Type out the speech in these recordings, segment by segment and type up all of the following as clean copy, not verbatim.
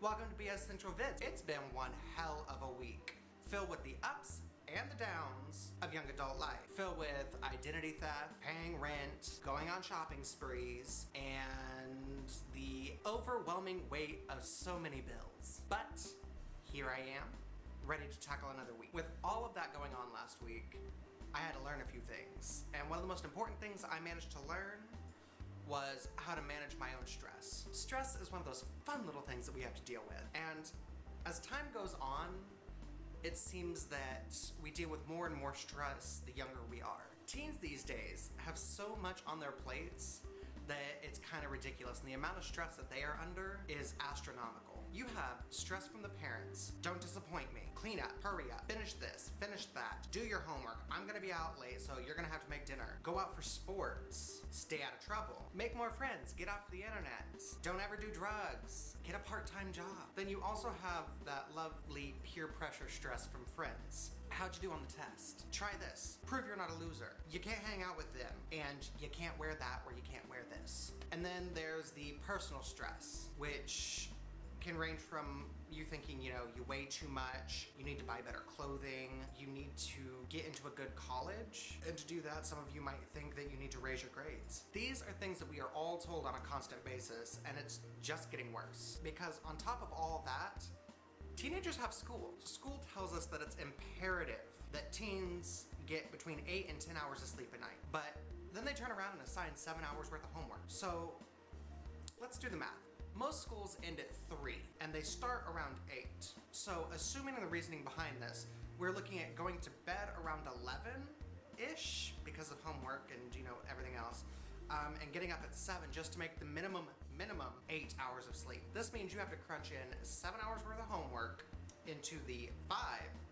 Welcome to BS Central Vids. It's been one hell of a week, filled with the ups and the downs of young adult life, filled with identity theft, paying rent, going on shopping sprees, and the overwhelming weight of so many bills. But here I am, ready to tackle another week. With all of that going on last week, I had to learn a few things, and one of the most important things I managed to learn was how to manage my own stress. Stress is one of those fun little things that we have to deal with, and as time goes on, it seems that we deal with more and more stress the younger we are. Teens these days have so much on their plates that it's kind of ridiculous, and the amount of stress that they are under is astronomical. You have stress from the parents. Don't disappoint me. Clean up, hurry up, finish this, finish that, do your homework. I'm gonna be out late, so you're gonna have to make dinner. Go out for sports, stay out of trouble, make more friends, get off the internet, don't ever do drugs, get a part-time job. Then you also have that lovely peer pressure stress from friends. How'd you do on the test? Try this. Prove you're not a loser. You can't hang out with them, and you can't wear that or you can't wear this. And then there's the personal stress, which can range from you thinking, you weigh too much, you need to buy better clothing, you need to get into a good college, and to do that, some of you might think that you need to raise your grades. These are things that we are all told on a constant basis, and it's just getting worse. Because on top of all that, teenagers have school. School tells us that it's imperative that teens get between 8 and 10 hours of sleep a night. But then they turn around and assign 7 hours worth of homework. So let's do the math. Most schools end at 3 and they start around 8. So assuming the reasoning behind this, we're looking at going to bed around 11-ish because of homework and everything else. And getting up at 7 just to make the minimum 8 hours of sleep. This means you have to crunch in 7 hours worth of homework into the 5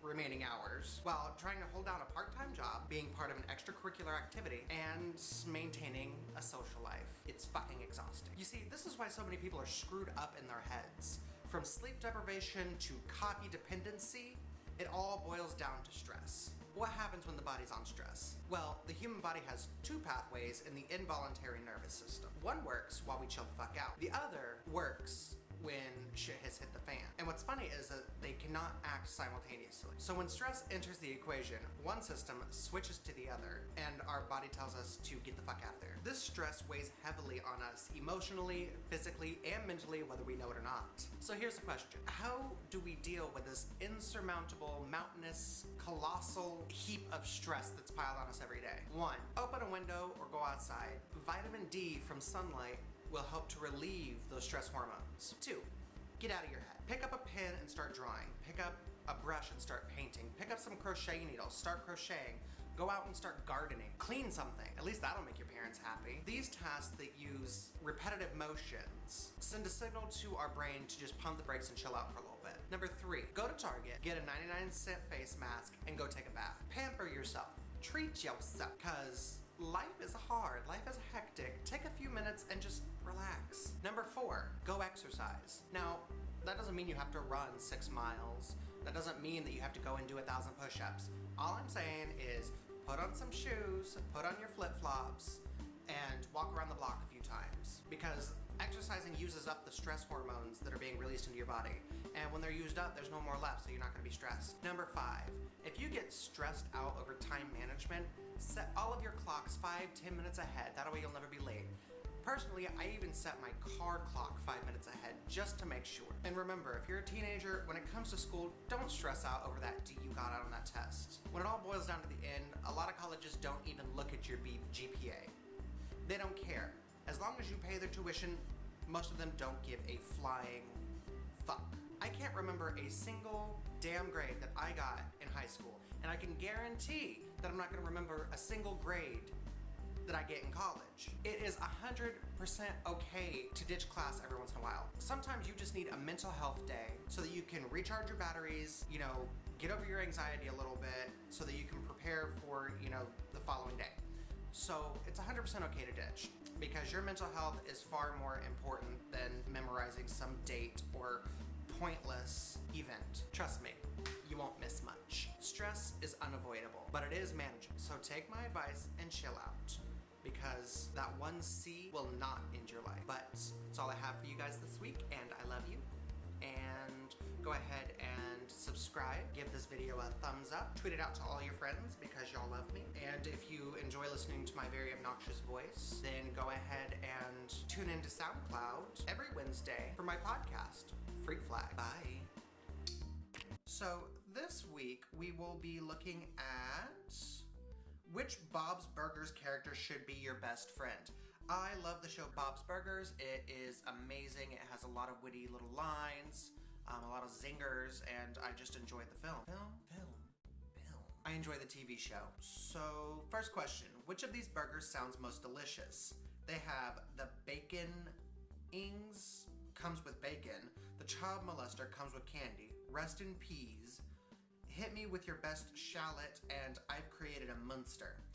remaining hours while trying to hold down a part-time job, being part of an extracurricular activity, and maintaining a social life. It's fucking exhausting. You see, this is why so many people are screwed up in their heads. From sleep deprivation to coffee dependency, it all boils down to stress. What happens when the body's on stress? Well, the human body has 2 pathways in the involuntary nervous system. One works while we chill the fuck out. The other works when shit has hit the fan. And what's funny is that they cannot act simultaneously. So when stress enters the equation, one system switches to the other, and our body tells us to get the fuck out of there. This stress weighs heavily on us emotionally, physically, and mentally, whether we know it or not. So here's the question. How do we deal with this insurmountable, mountainous, colossal heap of stress that's piled on us every day? 1, open a window or go outside. Vitamin D from sunlight will help to relieve those stress hormones. 2, get out of your head. Pick up a pen and start drawing. Pick up a brush and start painting. Pick up some crochet needles, start crocheting. Go out and start gardening. Clean something. At least that'll make your parents happy. These tasks that use repetitive motions send a signal to our brain to just pump the brakes and chill out for a little bit. Number 3, go to Target, get a 99-cent face mask, and go take a bath. Pamper yourself. Treat yourself, because life is hard, life is hectic. Take a few minutes and just relax. Number 4, go exercise. Now, that doesn't mean you have to run 6 miles. That doesn't mean that you have to go and do 1,000 push-ups. All I'm saying is put on some shoes, put on your flip-flops, and walk around the block a few times. Because exercising uses up the stress hormones that are being released into your body. And when they're used up, there's no more left, so you're not gonna be stressed. Number 5, if you get stressed out over time management, set all of your clocks 5-10 minutes ahead. That way you'll never be late. Personally, I even set my car clock 5 minutes ahead just to make sure. And remember, if you're a teenager, when it comes to school, don't stress out over that D you got out on that test. When it all boils down to the end, a lot of colleges don't even look at your GPA. They don't care. As long as you pay their tuition, most of them don't give a flying fuck. I can't remember a single damn grade that I got in high school, and I can guarantee that I'm not gonna remember a single grade that I get in college. It is 100% okay to ditch class every once in a while. Sometimes you just need a mental health day so that you can recharge your batteries, get over your anxiety a little bit so that you can prepare for, the following day. So it's 100% okay to ditch, because your mental health is far more important than memorizing some date or pointless event. Trust me, you won't miss much. Stress is unavoidable, but it is manageable. So take my advice and chill out, because that one C will not end your life. But that's all I have for you guys this week, and I love you. and go ahead and subscribe. Give this video a thumbs up. Tweet it out to all your friends because y'all love me. And if you enjoy listening to my very obnoxious voice, then go ahead and tune into SoundCloud every Wednesday for my podcast, Freak Flag. Bye. So this week we will be looking at which Bob's Burgers character should be your best friend. I love the show Bob's Burgers. It is amazing. It has a lot of witty little lines, a lot of zingers, and I just enjoyed the film. I enjoy the TV show. So, first question, which of these burgers sounds most delicious? They have the Bacon Ings, comes with bacon. The Child Molester comes with candy. Rest in Peas. Hit me with your best shallot, and I've created a monster.